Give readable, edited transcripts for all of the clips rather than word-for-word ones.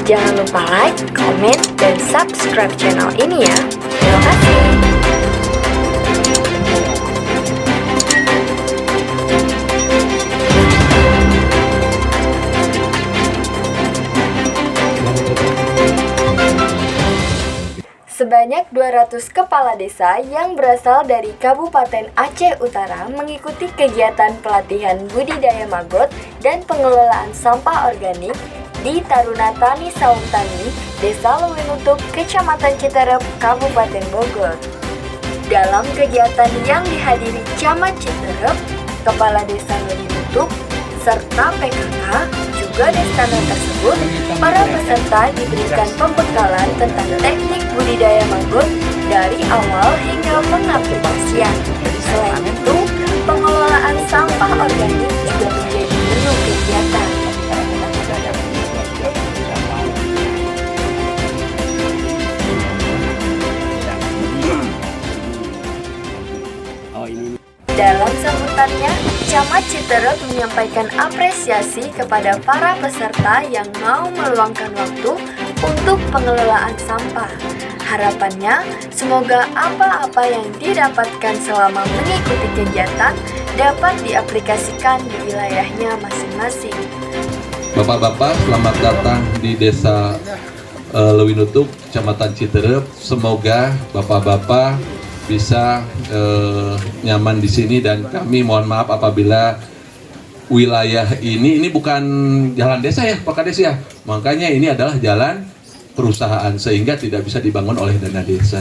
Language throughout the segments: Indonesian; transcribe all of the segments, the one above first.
Jangan lupa like, comment, dan subscribe channel ini ya. Terima kasih. Sebanyak 200 kepala desa yang berasal dari Kabupaten Aceh Utara mengikuti kegiatan pelatihan budidaya maggot dan pengelolaan sampah organik di Taruna Tani Saung Tani, Desa Lewinutup, Kecamatan Citerep, Kabupaten Bogor. Dalam kegiatan yang dihadiri Camat Citerep, Kepala Desa Lewinutup, serta PKK, juga destana tersebut, para peserta diberikan pembekalan tentang teknik budidaya maggot dari awal hingga pengaplikasian. Selain itu, pengelolaan sampah organik juga menjadi menu kegiatan. Dalam sambutannya, Camat Citerep menyampaikan apresiasi kepada para peserta yang mau meluangkan waktu untuk pengelolaan sampah. Harapannya, semoga apa-apa yang didapatkan selama mengikuti kegiatan dapat diaplikasikan di wilayahnya masing-masing. Bapak-bapak, selamat datang di Desa Lewinutup, Kecamatan Citerep. Semoga bapak-bapak bisa nyaman di sini, dan kami mohon maaf apabila wilayah ini bukan jalan desa ya Pak Kades ya, makanya ini adalah jalan perusahaan sehingga tidak bisa dibangun oleh dana desa.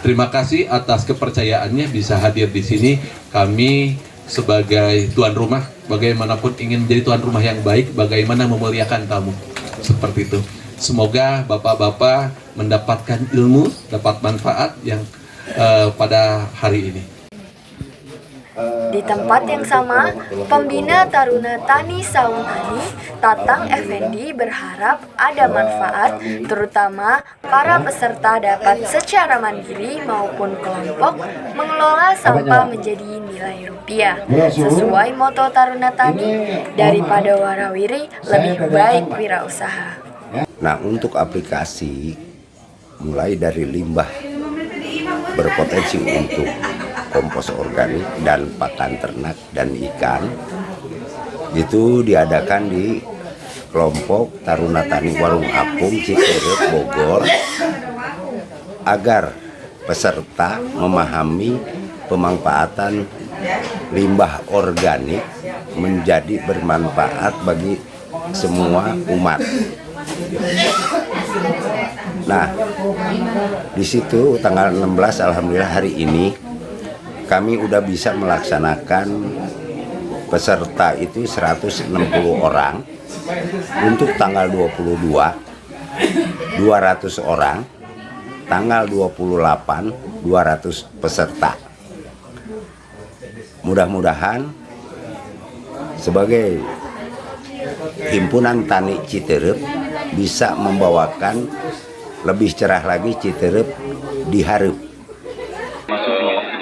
Terima kasih atas kepercayaannya bisa hadir di sini. Kami sebagai tuan rumah, bagaimanapun ingin menjadi tuan rumah yang baik, bagaimana memuliakan tamu seperti itu. Semoga bapak-bapak mendapatkan ilmu, dapat manfaat yang pada hari ini. Di tempat yang sama, Pembina Taruna Tani Saung Tani, Tatang Effendi berharap ada manfaat, terutama para peserta dapat secara mandiri maupun kelompok mengelola sampah menjadi nilai rupiah. Sesuai moto Taruna Tani, daripada warawiri lebih baik wirausaha. Nah, untuk aplikasi mulai dari limbah berpotensi untuk kompos organik dan pakan ternak dan ikan itu diadakan di kelompok Taruna Tani Warung Apung Citerep Bogor agar peserta memahami pemanfaatan limbah organik menjadi bermanfaat bagi semua umat. Nah, di situ tanggal 16 alhamdulillah hari ini kami udah bisa melaksanakan peserta itu 160 orang. Untuk tanggal 22 200 orang, tanggal 28 200 peserta. Mudah-mudahan sebagai Himpunan Tani Citerep bisa membawakan lebih cerah lagi Citerep di hareup.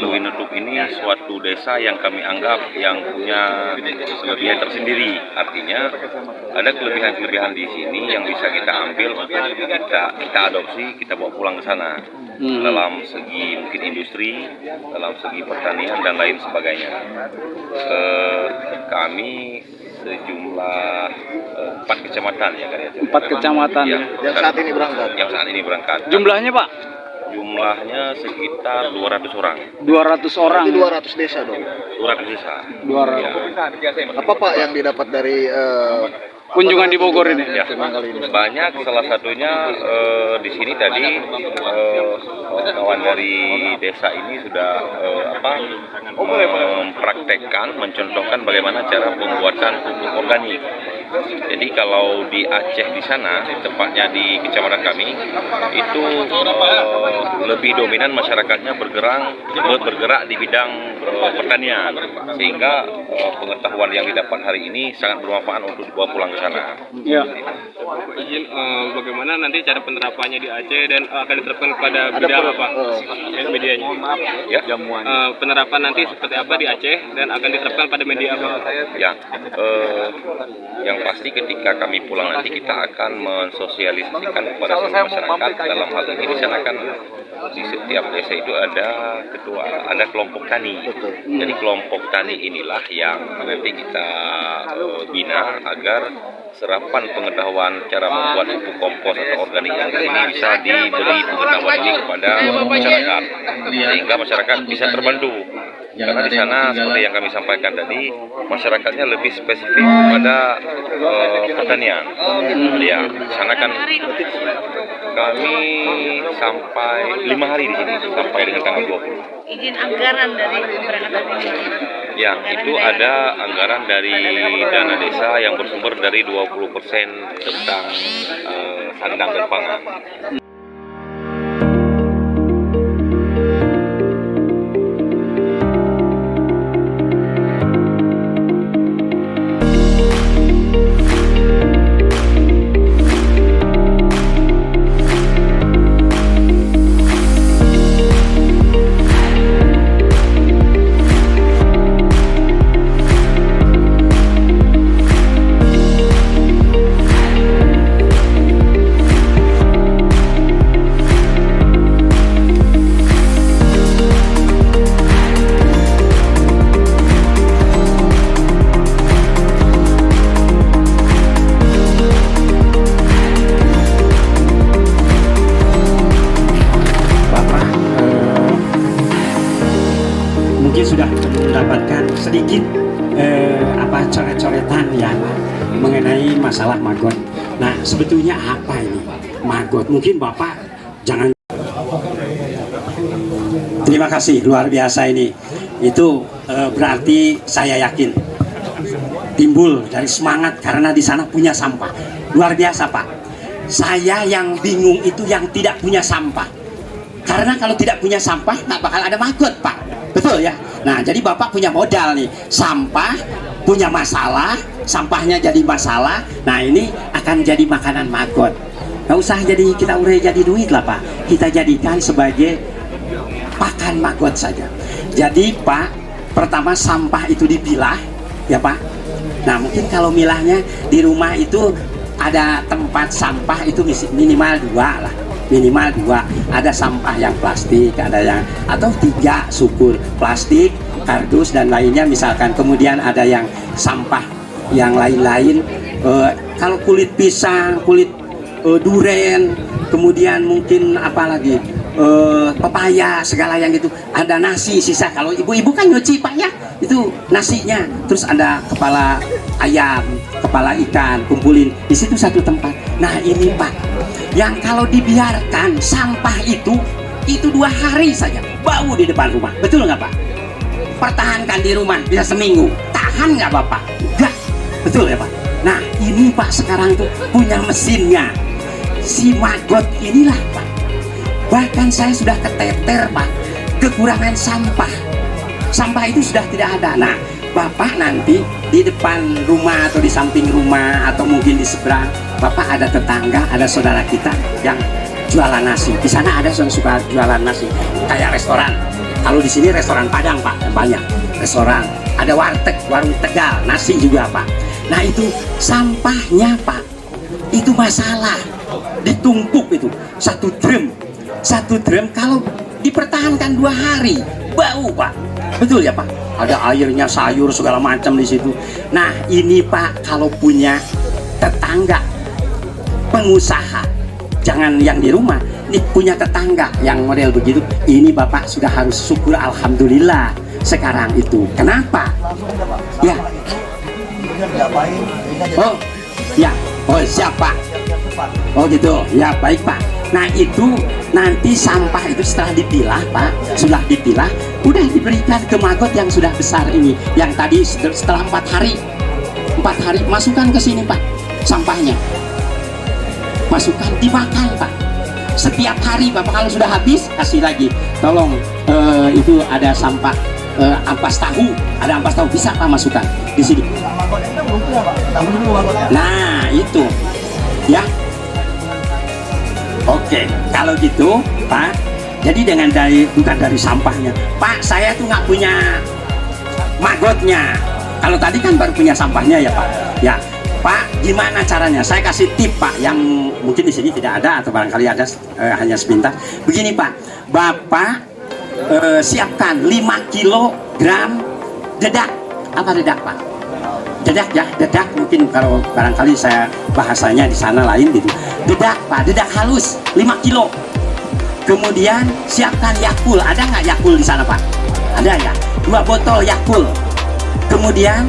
Lewinutup ini suatu desa yang kami anggap yang punya kelebihan tersendiri. Artinya ada kelebihan-kelebihan di sini yang bisa kita ambil untuk kita adopsi, kita bawa pulang ke sana. Dalam segi mungkin industri, dalam segi pertanian dan lain sebagainya. Kami sejumlah 4 kecamatan ya kan ya. 4 kecamatan ya, yang saat ini berangkat. Jumlahnya Pak? Jumlahnya sekitar 200 orang. 200 orang. Itu 200 desa dong. 200 desa. 200. Ya. Apa Pak yang didapat dari kunjungan di Bogor ini? Ya, banyak, salah satunya di sini tadi kawan dari desa ini sudah mempraktekkan, mencontohkan bagaimana cara pembuatan pupuk organik. Jadi kalau di Aceh di sana, tepatnya di kecamatan kami, itu lebih dominan masyarakatnya bergerak di bidang pertanian, sehingga pengetahuan yang didapat hari ini sangat bermanfaat untuk dibawa pulang ke sana. Ya. Izin, bagaimana nanti cara penerapannya di Aceh dan akan diterapkan kepada bidang apa? Medianya. Ya. Penerapan nanti seperti apa di Aceh dan akan diterapkan pada media apa? Ya. Yang pasti ketika kami pulang nanti kita akan mensosialisasikan kepada seluruh masyarakat. Dalam hal ini di sana kan di setiap desa itu ada ketua, ada kelompok tani. Jadi kelompok tani inilah yang nanti kita bina agar serapan pengetahuan cara membuat pupuk kompos atau organik yang ini bisa diberi pengetahuan ini kepada masyarakat, sehingga masyarakat bisa terbantu. Karena di sana seperti yang kami sampaikan tadi, masyarakatnya lebih spesifik pada pertanian. Ya, di sana kan kami sampai 5 hari di sini, sampai dengan tanggal 20. Izin anggaran dari keberangkatan ini? Ya, itu ada anggaran dari dana desa yang bersumber dari 20% tentang sandang dan pangan. Mungkin sudah mendapatkan sedikit coret-coretan ya mengenai masalah maggot. Nah, sebetulnya apa ini maggot? Mungkin Bapak jangan. Terima kasih, luar biasa ini. Itu berarti saya yakin timbul dari semangat karena di sana punya sampah. Luar biasa, Pak. Saya yang bingung itu yang tidak punya sampah. Karena kalau tidak punya sampah nggak bakal ada maggot, Pak. Betul ya? Nah, jadi Bapak punya modal nih. Sampah, punya masalah, sampahnya jadi masalah. Nah, ini akan jadi makanan maggot. Nggak usah jadi kita urai jadi duit lah, Pak. Kita jadikan sebagai pakan maggot saja. Jadi, Pak, pertama sampah itu dipilah, ya Pak. Nah, mungkin kalau milahnya di rumah itu ada tempat sampah itu minimal 2 lah. Minimal 2, ada sampah yang plastik, ada yang atau 3 syukur, plastik, kardus dan lainnya misalkan. Kemudian ada yang sampah yang lain-lain, kalau kulit pisang, kulit duren, kemudian mungkin apalagi pepaya, segala yang itu. Ada nasi sisa, kalau ibu-ibu kan nyuci, Pak ya, itu nasinya. Terus ada kepala ayam, kepala ikan, kumpulin di situ satu tempat. Nah, ini Pak, yang kalau dibiarkan sampah itu 2 hari saja bau di depan rumah. Betul nggak Pak? Pertahankan di rumah bisa seminggu, tahan nggak Bapak? Enggak. Betul ya Pak? Nah, ini Pak sekarang tuh punya mesinnya, si maggot inilah Pak. Bahkan saya sudah keteter Pak, kekurangan sampah. Sampah itu sudah tidak ada. Nah, Bapak nanti di depan rumah atau di samping rumah atau mungkin di seberang, Bapak ada tetangga, ada saudara kita yang jualan nasi. Di sana ada yang suka jualan nasi, kayak restoran. Kalau di sini restoran Padang Pak, banyak restoran. Ada warteg, warung Tegal, nasi juga Pak. Nah, itu sampahnya Pak, itu masalah. Ditumpuk itu satu drum kalau dipertahankan 2 hari bau Pak. Betul ya Pak? Ada airnya, sayur segala macam di situ. Nah, ini Pak kalau punya tetangga pengusaha, jangan yang di rumah, nih punya tetangga yang model begitu, ini Bapak sudah harus syukur alhamdulillah sekarang itu. Kenapa? Ya. Oh, ya. Oh, siapa? Oh gitu. Ya, baik Pak. Nah, itu nanti sampah itu setelah dipilah Pak, sudah dipilah, udah diberikan ke maggot yang sudah besar ini, yang tadi setelah 4 hari masukkan ke sini Pak, sampahnya masukkan, dimakan Pak setiap hari Bapak. Kalau sudah habis kasih lagi, tolong itu ada sampah ampas tahu, ada ampas tahu, bisa Pak masukkan di sini. Nah itu ya. Oke, kalau gitu Pak, jadi dengan bukan dari sampahnya Pak, saya tuh nggak punya maggotnya. Kalau tadi kan baru punya sampahnya ya Pak ya. Pak, gimana caranya? Saya kasih tip Pak, yang mungkin di sini tidak ada atau barangkali ada hanya sepintas. Begini Pak, Bapak siapkan 5 kilogram dedak. Apa dedak Pak? Dedak ya, dedak mungkin kalau barangkali saya bahasanya di sana lain gitu. Dedak Pak, dedak halus 5 kilo. Kemudian siapkan Yakul. Ada nggak Yakul di sana Pak? Ada ya. 2 botol Yakul. Kemudian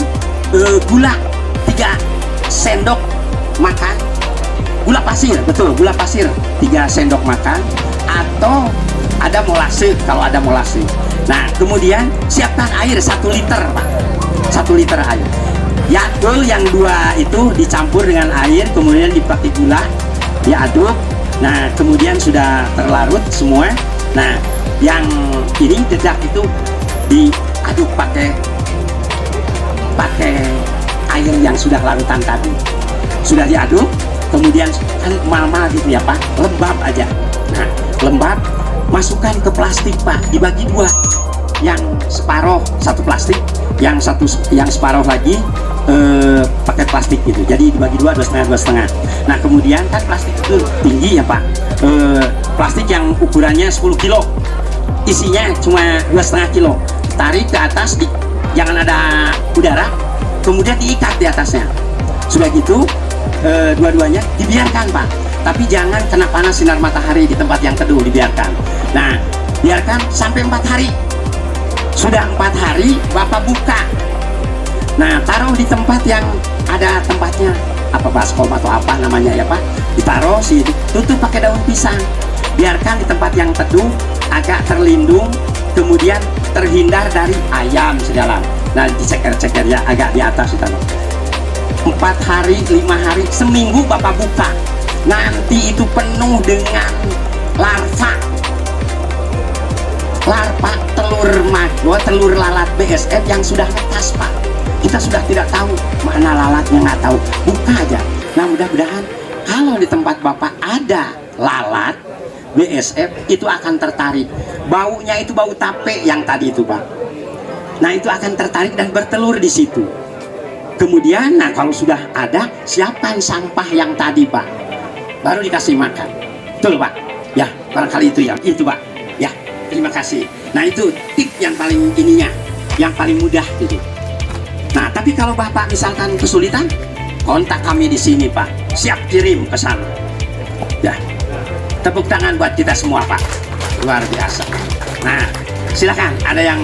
gula 3 sendok makan, gula pasir, betul, gula pasir 3 sendok makan, atau ada molase kalau ada molase. Nah, kemudian siapkan air 1 liter Pak, 1 liter air. Yakul yang 2 itu dicampur dengan air, kemudian dipakai gula, diaduk. Nah, kemudian sudah terlarut semua. Nah, yang ini dedak itu diaduk pakai air yang sudah larutan tadi, sudah diaduk, kemudian kan mal-mal gitu ya Pak, lembab aja. Nah, lembab, masukkan ke plastik Pak, dibagi 2, yang separoh 1 plastik, yang separoh lagi pakai plastik gitu, jadi dibagi 2, 2,5. Nah, kemudian kan plastik itu tinggi ya Pak, plastik yang ukurannya 10 kilo, isinya cuma 2,5 kilo, tarik ke atas, jangan ada udara, kemudian diikat di atasnya. Sudah gitu dua-duanya dibiarkan Pak, tapi jangan kena panas sinar matahari di tempat yang teduh, dibiarkan. Nah, biarkan sampai 4 hari. Sudah 4 hari Bapak buka. Nah, taruh di tempat yang ada tempatnya, apa baskom atau apa namanya ya Pak, ditaruh sini, tutup pakai daun pisang, biarkan di tempat yang teduh, agak terlindung, kemudian terhindar dari ayam segala. Nah, diceker-ceker ya agak di atas itu. 4 hari, 5 hari, seminggu Bapak buka, nanti itu penuh dengan larva telur lalat BSF yang sudah netas Pak. Kita sudah tidak tahu mana lalatnya, nggak tahu, buka aja. Nah, mudah-mudahan kalau di tempat Bapak ada lalat BSF itu akan tertarik, baunya itu bau tape yang tadi itu Pak. Nah, itu akan tertarik dan bertelur di situ. Kemudian, nah kalau sudah ada, siapkan sampah yang tadi Pak, baru dikasih makan. Betul Pak? Ya, barangkali itu ya, itu Pak. Ya, terima kasih. Nah, itu tip yang paling ininya, yang paling mudah gitu. Nah, tapi kalau Bapak misalkan kesulitan, kontak kami di sini Pak, siap kirim ke sana. Ya, tepuk tangan buat kita semua Pak, luar biasa. Nah, silakan, ada yang